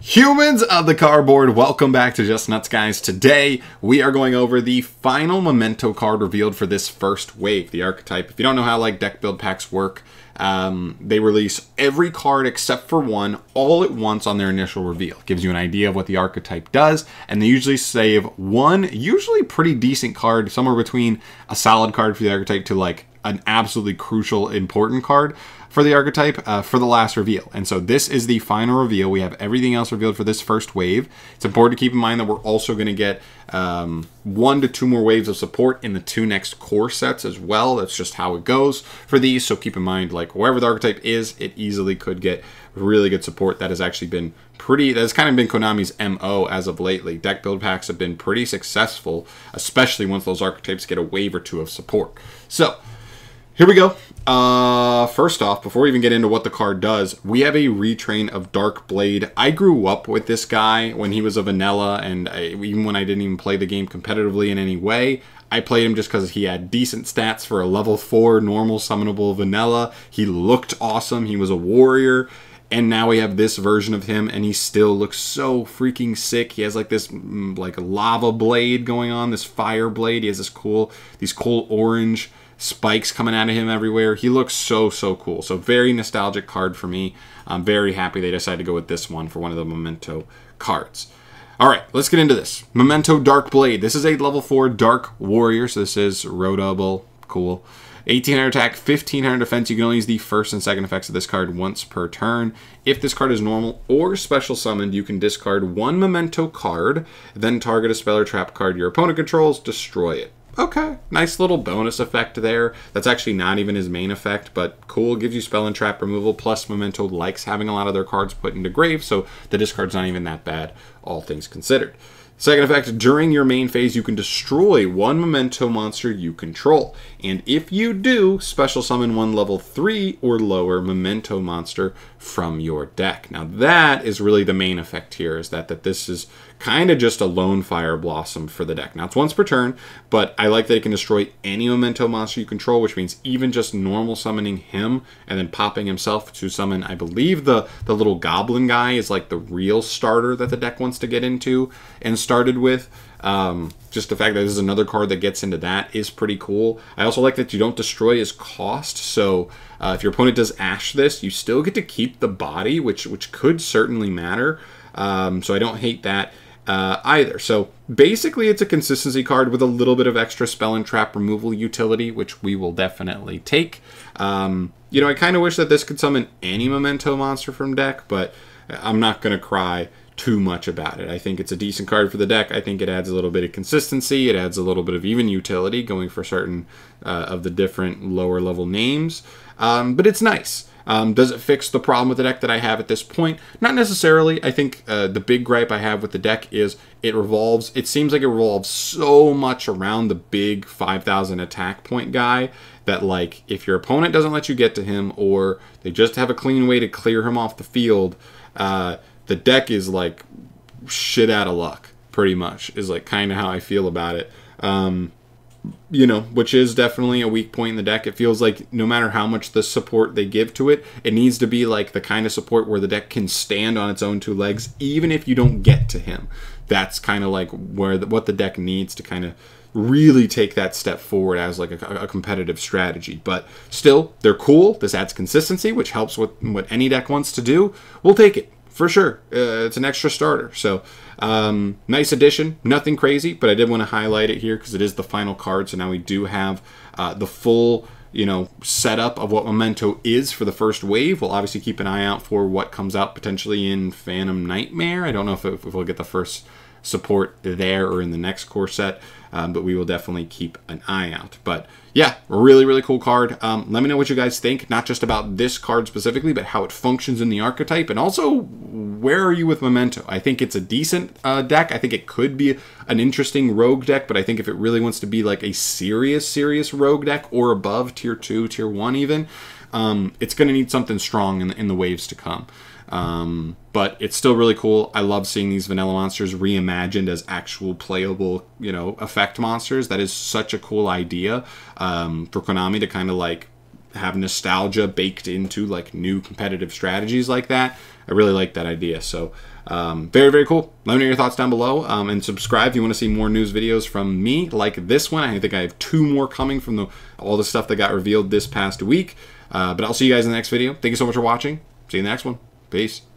Humans of the cardboard, welcome back to Just Nuts, guys. Today we are going over the final Memento card revealed for this first wave, the archetype. If you don't know how deck build packs work, they release every card except for one all at once on their initial reveal. It gives you an idea of what the archetype does, and they usually save one usually pretty decent card, somewhere between a solid card for the archetype to an absolutely crucial important card for the archetype for the last reveal. And so this is the final reveal. We have everything else revealed for this first wave. It's important to keep in mind that we're also going to get 1 to 2 more waves of support in the 2 next core sets as well. That's just how it goes for these. So keep in mind, wherever the archetype is, it easily could get really good support. That has actually been that's kind of been Konami's MO as of lately. Deck build packs have been pretty successful, especially once those archetypes get a wave or 2 of support. So here we go. First off, before we even get into what the card does, we have a retrain of Dark Blade. I grew up with this guy when he was a vanilla, and even when I didn't even play the game competitively in any way, I played him just because he had decent stats for a level 4 normal summonable vanilla. He looked awesome. He was a warrior. And now we have this version of him, and he still looks so freaking sick. He has this lava blade going on, this fire blade. He has these cool orange spikes coming out of him everywhere. He looks so cool. So very nostalgic card for me. I'm very happy they decided to go with this one for one of the Memento cards. All right, let's get into this. Memento Dark Blade. This is a level 4 Dark Warrior, so this is roadable. Cool. 1800 attack, 1500 defense. You can only use the first and second effects of this card once per turn. If this card is normal or special summoned, you can discard 1 Memento card, then target a spell or trap card your opponent controls, destroy it. Okay, nice little bonus effect there. That's actually not even his main effect, but cool. Gives you spell and trap removal, plus Memento likes having a lot of their cards put into grave, so the discard's not even that bad, all things considered. Second effect, during your main phase, you can destroy 1 Memento monster you control. And if you do, special summon 1 level 3 or lower Memento monster from your deck. Now that is really the main effect here, is that this is kind of just a lone Fire Blossom for the deck. Now it's once per turn, but I like that it can destroy any Memento monster you control, which means even just normal summoning him and then popping himself to summon, I believe the little goblin guy is the real starter that the deck wants to get into and started with. Just the fact that this is another card that gets into that is pretty cool. I also like that you don't destroy his cost, so if your opponent does Ash this, you still get to keep the body, which could certainly matter. So I don't hate that either. So basically it's a consistency card with a little bit of extra spell and trap removal utility, which we will definitely take. I kind of wish that this could summon any Memento monster from deck, but I'm not going to cry too much about it. I think it's a decent card for the deck. I think it adds a little bit of consistency. It adds a little bit of even utility going for certain of the different lower level names. But it's nice. Does it fix the problem with the deck that I have at this point? Not necessarily. I think the big gripe I have with the deck is it seems like it revolves so much around the big 5,000 attack point guy that if your opponent doesn't let you get to him, or they just have a clean way to clear him off the field, the deck is shit out of luck, pretty much, is kind of how I feel about it. Which is definitely a weak point in the deck. It feels like no matter how much the support they give to it, it needs to be the kind of support where the deck can stand on its own 2 legs, even if you don't get to him. That's kind of what the deck needs to kind of really take that step forward as a competitive strategy. But still, they're cool. This adds consistency, which helps with what any deck wants to do. We'll take it. For sure. It's an extra starter. So, nice addition. Nothing crazy, but I did want to highlight it here because it is the final card. So now we do have the full, setup of what Memento is for the first wave. We'll obviously keep an eye out for what comes out potentially in Phantom Nightmare. I don't know if we'll get the first support there or in the next core set, but we will definitely keep an eye out. But yeah, really cool card. Let me know what you guys think, not just about this card specifically, but how it functions in the archetype, and also where are you with Memento? I think it's a decent deck. I think it could be an interesting rogue deck, but I think if it really wants to be a serious rogue deck or above tier 2, tier 1 even, it's going to need something strong in the waves to come. But it's still really cool. I love seeing these vanilla monsters reimagined as actual playable, effect monsters. That is such a cool idea for Konami to kind of have nostalgia baked into like new competitive strategies like that. I really like that idea. So very, very cool. Let me know your thoughts down below, and subscribe if you want to see more news videos from me like this one. I think I have 2 more coming from all the stuff that got revealed this past week. But I'll see you guys in the next video. Thank you so much for watching. See you in the next one. Peace.